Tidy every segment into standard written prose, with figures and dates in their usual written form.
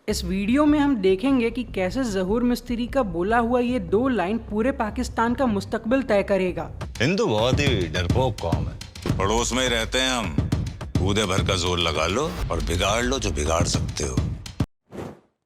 इस वीडियो में हम देखेंगे कि कैसे ज़हूर मिस्त्री का बोला हुआ ये 2 लाइन पूरे पाकिस्तान का मुस्तकबिल तय करेगा। हिंदू बहुत ही डरपोक कौम है। पड़ोस में ही रहते हैं हम। कूदे भर का जोर लगा लो और बिगाड़ लो जो बिगाड़ सकते हो।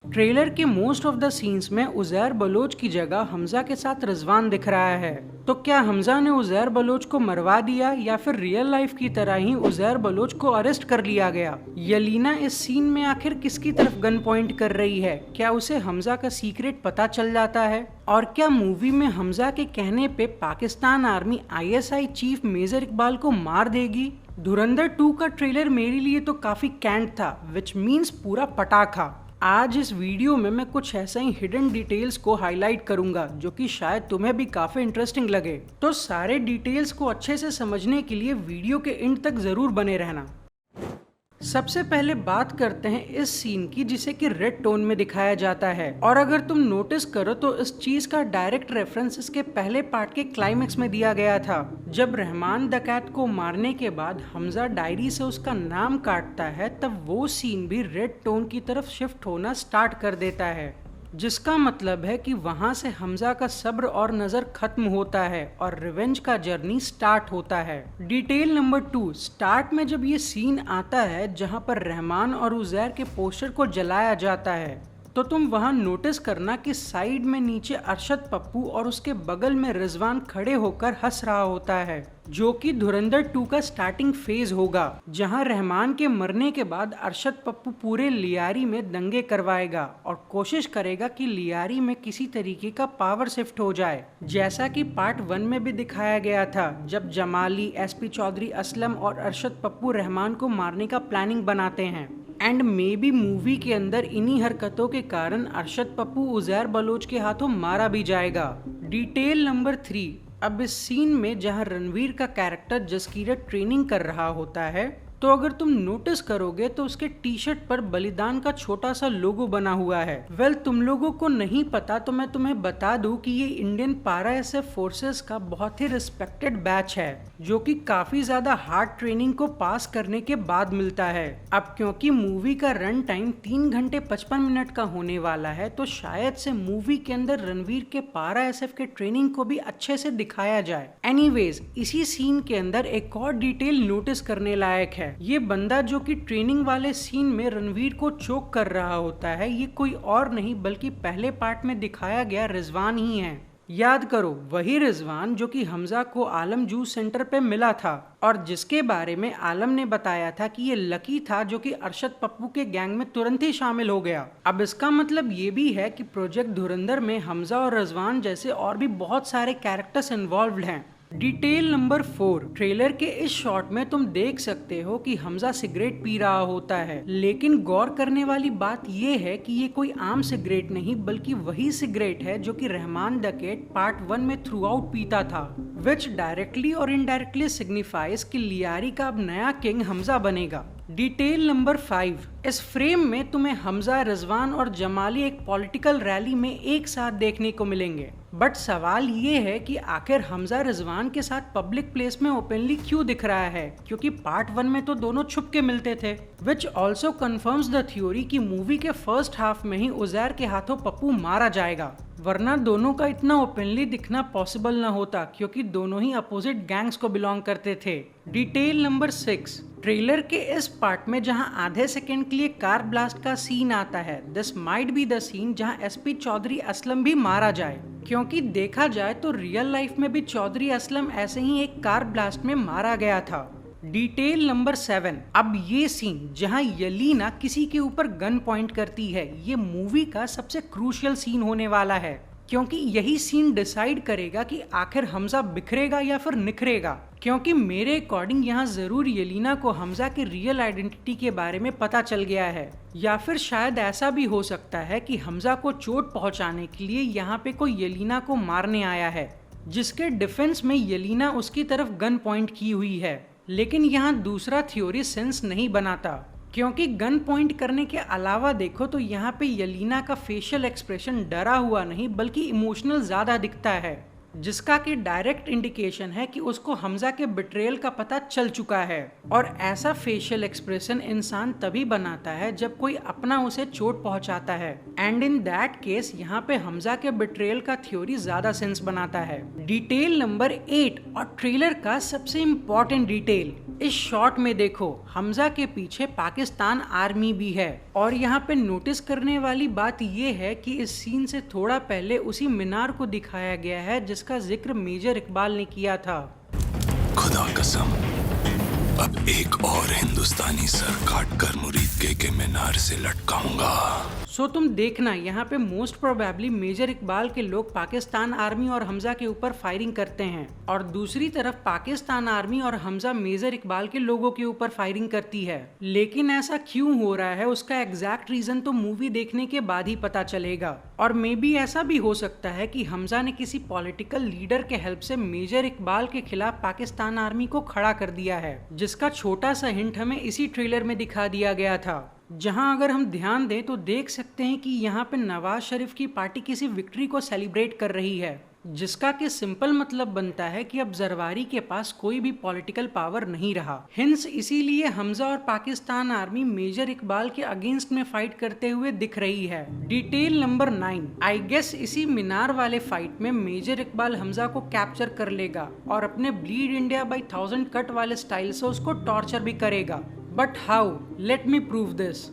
ट्रेलर के मोस्ट ऑफ द सीन्स में उज़ैर बलोच की जगह हमजा के साथ रिजवान दिख रहा है। तो क्या हमजा ने उज़ैर बलोच को मरवा दिया या फिर रियल लाइफ की तरह ही उज़ैर बलोच को अरेस्ट कर लिया गया? यलीना इस सीन में आखिर किसकी तरफ गन पॉइंट कर रही है? क्या उसे हमजा का सीक्रेट पता चल जाता है? और क्या मूवी में हमजा के कहने पे Pakistan army ISI chief major Iqbal को मार देगी? धुरंधर 2 का ट्रेलर मेरे लिए तो काफी कैंट था, विच मीन्स पूरा पटाखा। आज इस वीडियो में मैं कुछ ऐसा ही हिडन डिटेल्स को हाईलाइट करूंगा जो कि शायद तुम्हें भी काफी इंटरेस्टिंग लगे। तो सारे डिटेल्स को अच्छे से समझने के लिए वीडियो के एंड तक जरूर बने रहना। सबसे पहले बात करते हैं इस सीन की जिसे कि रेड टोन में दिखाया जाता है, और अगर तुम नोटिस करो तो इस चीज का डायरेक्ट रेफरेंस इसके पहले पार्ट के क्लाइमेक्स में दिया गया था। जब रहमान डकैत को मारने के बाद हमजा डायरी से उसका नाम काटता है, तब वो सीन भी रेड टोन की तरफ शिफ्ट होना स्टार्ट कर देता है, जिसका मतलब है कि वहां से हमजा का सब्र और नजर खत्म होता है और रिवेंज का जर्नी स्टार्ट होता है। डिटेल नंबर 2, स्टार्ट में जब ये सीन आता है जहां पर रहमान और उज़ैर के पोस्टर को जलाया जाता है, तो तुम वहां नोटिस करना कि साइड में नीचे अरशद पप्पू और उसके बगल में रिजवान खड़े होकर हंस रहा होता है, जो कि धुरंधर 2 का स्टार्टिंग फेज होगा, जहां रहमान के मरने के बाद अरशद पप्पू पूरे लियारी में दंगे करवाएगा और कोशिश करेगा कि लियारी में किसी तरीके का पावर शिफ्ट हो जाए, जैसा कि पार्ट 1 में भी दिखाया गया था जब जमाली, SP चौधरी असलम और अरशद पप्पू रहमान को मारने का प्लानिंग बनाते हैं। एंड मे बी मूवी के अंदर इन्हीं हरकतों के कारण अरशद पप्पू उज़ैर बलोच के हाथों मारा भी जाएगा। डिटेल नंबर 3, अब इस सीन में जहां रणवीर का कैरेक्टर जसकीरत ट्रेनिंग कर रहा होता है, तो अगर तुम नोटिस करोगे तो उसके टी शर्ट पर बलिदान का छोटा सा लोगो बना हुआ है। वेल, तुम लोगों को नहीं पता तो मैं तुम्हें बता दूं कि ये इंडियन पारा SF फोर्सेस का बहुत ही रिस्पेक्टेड बैच है, जो कि काफी ज्यादा हार्ड ट्रेनिंग को पास करने के बाद मिलता है। अब क्योंकि मूवी का रन टाइम 3 घंटे 55 मिनट का होने वाला है, तो शायद से मूवी के अंदर रणवीर के पारा SF के ट्रेनिंग को भी अच्छे से दिखाया जाए। एनीवेज, इसी सीन के अंदर एक और डिटेल नोटिस करने लायक है। ये बंदा जो कि ट्रेनिंग वाले सीन में रणवीर को चोक कर रहा होता है, ये कोई और नहीं बल्कि पहले पार्ट में दिखाया गया रिजवान ही है। याद करो, वही रिजवान जो कि हमजा को आलम जूस सेंटर पे मिला था और जिसके बारे में आलम ने बताया था कि ये लकी था जो कि अरशद पप्पू के गैंग में तुरंत ही शामिल हो गया। अब इसका मतलब ये भी है कि प्रोजेक्ट धुरंधर में हमजा और रिजवान जैसे और भी बहुत सारे कैरेक्टर्स इन्वॉल्व्ड हैं। डिटेल नंबर 4, ट्रेलर के इस शॉट में तुम देख सकते हो कि हमजा सिगरेट पी रहा होता है, लेकिन गौर करने वाली बात ये है कि ये कोई आम सिगरेट नहीं बल्कि वही सिगरेट है जो कि रहमान डकैत पार्ट 1 में थ्रू आउट पीता था, विच डायरेक्टली और इनडायरेक्टली सिग्निफाइज कि लियारी का अब नया किंग हमजा बनेगा। डिटेल नंबर 5, इस फ्रेम में तुम्हें हमजा, रिजवान और जमाली एक पॉलिटिकल रैली में एक साथ देखने को मिलेंगे। बट सवाल ये है कि आखिर हमजा रिजवान के साथ पब्लिक प्लेस में ओपनली क्यों दिख रहा है, क्योंकि पार्ट 1 में तो दोनों छुप के मिलते थे, which also confirms the theory कि मूवी के फर्स्ट हाफ में ही उज़ैर के हाथों पप्पू मारा जाएगा, वरना दोनों का इतना ओपनली दिखना पॉसिबल न होता क्योंकि दोनों ही अपोजिट गैंग्स को बिलोंग करते थे। डिटेल नंबर 6, ट्रेलर के इस पार्ट में जहां आधे सेकंड के लिए कार ब्लास्ट का सीन आता है, this might be the scene जहां SP चौधरी असलम भी मारा जाए, क्योंकि देखा जाए तो रियल लाइफ में भी चौधरी असलम ऐसे ही एक कार ब्लास्ट में मारा गया था। डिटेल नंबर 7, अब ये सीन जहां यलीना किसी के ऊपर गन पॉइंट करती है, ये मूवी का सबसे क्रूशियल सीन होने वाला है, क्योंकि यही सीन डिसाइड करेगा कि आखिर हमजा बिखरेगा या फिर निखरेगा। क्योंकि मेरे अकॉर्डिंग यहाँ जरूर यलीना को हमजा की रियल आइडेंटिटी के बारे में पता चल गया है, या फिर शायद ऐसा भी हो सकता है कि हमजा को चोट पहुंचाने के लिए यहाँ पे कोई यलीना को मारने आया है, जिसके डिफेंस में यलीना उसकी तरफ गन पॉइंट की हुई है। लेकिन यहाँ दूसरा थ्योरी सेंस नहीं बनाता, क्योंकि गन पॉइंट करने के अलावा देखो तो यहाँ पे यलीना का फेशियल एक्सप्रेशन डरा हुआ नहीं बल्कि इमोशनल ज्यादा दिखता है, जिसका कि डायरेक्ट इंडिकेशन है कि उसको हमजा के बिट्रेयल का पता चल चुका है। और ऐसा फेशियल एक्सप्रेशन इंसान तभी बनाता है जब कोई अपना उसे चोट पहुंचाता है। एंड इन दैट केस यहाँ पे हमजा के बिट्रेयल का थ्योरी ज्यादा सेंस बनाता है। डिटेल नंबर 8 और ट्रेलर का सबसे इम्पोर्टेंट डिटेल, इस शॉट में देखो हमजा के पीछे पाकिस्तान आर्मी भी है। और यहाँ पे नोटिस करने वाली बात ये है कि इस सीन से थोड़ा पहले उसी मीनार को दिखाया गया है जिसका जिक्र मेजर इकबाल ने किया था। खुदा कसम, अब एक और हिंदुस्तानी सर काट कर मुरीद के मीनार से लटकाऊंगा। सो तुम देखना यहाँ पे मोस्ट प्रोबेबली मेजर इकबाल के लोग पाकिस्तान आर्मी और हमजा के ऊपर फायरिंग करते हैं और दूसरी तरफ पाकिस्तान आर्मी और हमजा मेजर इकबाल के लोगों के ऊपर फायरिंग करती है। लेकिन ऐसा क्यों हो रहा है उसका एग्जैक्ट रीजन तो मूवी देखने के बाद ही पता चलेगा। और मे बी ऐसा भी हो सकता है कि हमजा ने किसी पॉलिटिकल लीडर के हेल्प से मेजर इकबाल के खिलाफ पाकिस्तान आर्मी को खड़ा कर दिया है, जिसका छोटा सा हिंट हमें इसी ट्रेलर में दिखा दिया गया था। जहां अगर हम ध्यान दें तो देख सकते हैं कि यहाँ पे नवाज शरीफ की पार्टी किसी विक्ट्री को सेलिब्रेट कर रही है, जिसका कि सिंपल मतलब बनता है कि अब जरवारी के पास कोई भी पॉलिटिकल पावर नहीं रहा। हिंस इसीलिए हमजा और पाकिस्तान आर्मी मेजर इकबाल के अगेंस्ट में फाइट करते हुए दिख रही है। डिटेल नंबर 9, आई गेस इसी मीनार वाले फाइट में मेजर इकबाल हमजा को कैप्चर कर लेगा और अपने ब्लीड इंडिया बाय 1000 कट वाले स्टाइल से उसको टॉर्चर भी करेगा। But how, let me prove this.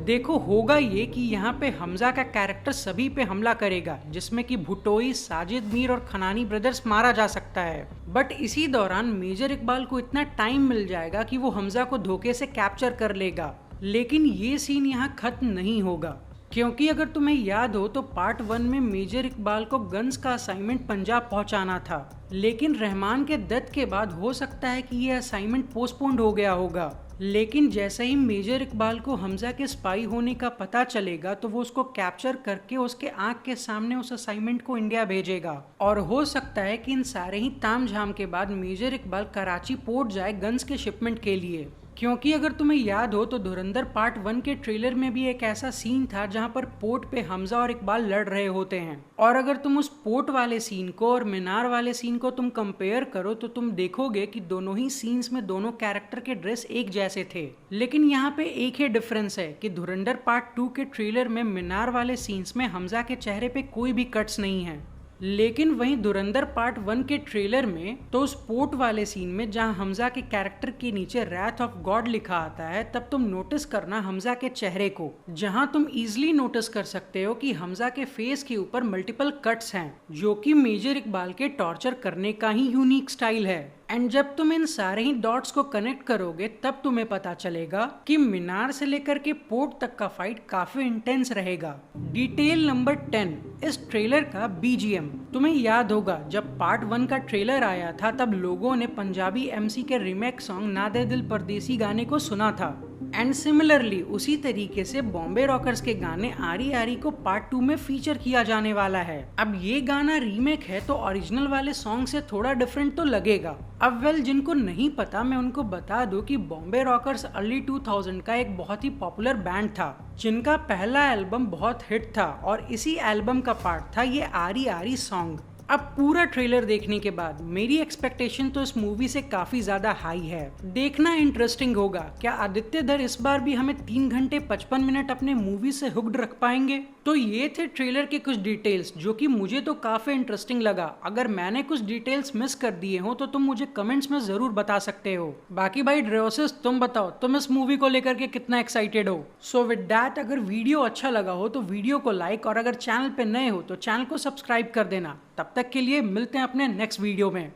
देखो होगा ये कि यहाँ पे हमजा का कैरेक्टर सभी पे हमला करेगा, जिसमें कि भुट्टोई, साजिद मीर और खनानी ब्रदर्स मारा जा सकता है। बट इसी दौरान मेजर इकबाल को इतना टाइम मिल जाएगा कि वो हमजा को धोखे से कैप्चर कर लेगा। लेकिन ये सीन यहाँ खत्म नहीं होगा, क्योंकि अगर तुम्हें याद हो तो पार्ट 1 में मेजर इकबाल को गन्स का असाइनमेंट पंजाब पहुंचाना था, लेकिन रहमान के डेथ के बाद हो सकता है कि ये असाइनमेंट पोस्टपोन्ड हो गया होगा। लेकिन जैसे ही मेजर इकबाल को हमजा के स्पाई होने का पता चलेगा तो वो उसको कैप्चर करके उसके आंख के सामने उस असाइनमेंट को इंडिया भेजेगा। और हो सकता है कि इन सारे ही तामझाम के बाद मेजर इकबाल कराची पोर्ट जाए गन्स के शिपमेंट के लिए, क्योंकि अगर तुम्हें याद हो तो धुरंधर पार्ट 1 के ट्रेलर में भी एक ऐसा सीन था जहां पर पोर्ट पे हमजा और इकबाल लड़ रहे होते हैं। और अगर तुम उस पोर्ट वाले सीन को और मीनार वाले सीन को तुम कंपेयर करो तो तुम देखोगे कि दोनों ही सीन्स में दोनों कैरेक्टर के ड्रेस एक जैसे थे। लेकिन यहाँ पे एक ही डिफरेंस है कि धुरंधर पार्ट 2 के ट्रेलर में मीनार वाले सीन्स में हमजा के चेहरे पे कोई भी कट्स नहीं है। लेकिन वहीं धुरंधर पार्ट 1 के ट्रेलर में तो उस पोर्ट वाले सीन में जहां हमजा के कैरेक्टर के नीचे रैथ ऑफ गॉड लिखा आता है, तब तुम नोटिस करना हमजा के चेहरे को, जहां तुम इजीली नोटिस कर सकते हो कि हमजा के फेस के ऊपर मल्टीपल कट्स हैं, जो कि मेजर इकबाल के टॉर्चर करने का ही यूनिक स्टाइल है। एंड जब तुम इन सारे ही डॉट्स को कनेक्ट करोगे तब तुम्हें पता चलेगा कि मीनार से लेकर के पोर्ट तक का फाइट काफी इंटेंस रहेगा। डिटेल नंबर 10, इस ट्रेलर का बीजीएम। तुम्हें याद होगा जब पार्ट 1 का ट्रेलर आया था तब लोगों ने पंजाबी एमसी के रीमेक सॉन्ग ना दे दिल परदेसी गाने को सुना था। एंड सिमिलरली उसी तरीके से बॉम्बे रॉकर्स के गाने आरी आरी को पार्ट 2 में फीचर किया जाने वाला है। अब ये गाना रीमेक है तो ओरिजिनल वाले सॉन्ग से थोड़ा डिफरेंट तो लगेगा। अब वेल, जिनको नहीं पता मैं उनको बता दूं कि बॉम्बे रॉकर्स अर्ली 2000 का एक बहुत ही पॉपुलर बैंड था, जिनका पहला एल्बम बहुत हिट था और इसी एल्बम का पार्ट था ये आरी आरी सॉन्ग। अब पूरा ट्रेलर देखने के बाद मेरी एक्सपेक्टेशन तो इस मूवी से काफी ज्यादा हाई है। देखना इंटरेस्टिंग होगा, क्या आदित्य धर इस बार भी हमें 3 घंटे 55 मिनट अपने मूवी से हुक्ड रख पाएंगे। तो ये थे ट्रेलर के कुछ डिटेल्स जो कि मुझे तो काफी इंटरेस्टिंग लगा। अगर मैंने कुछ डिटेल्स मिस कर दिए हो तो तुम मुझे कमेंट्स में जरूर बता सकते हो। बाकी भाई ड्रेसिस, तुम बताओ तुम इस मूवी को लेकर के कितना एक्साइटेड हो। सो विद दैट, अगर वीडियो अच्छा लगा हो तो वीडियो को लाइक और अगर चैनल पे नए हो तो चैनल को सब्सक्राइब कर देना। तब तक के लिए मिलते हैं अपने नेक्स्ट वीडियो में।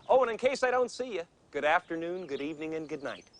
Oh, and in case I don't see you, good afternoon, good evening, and good night.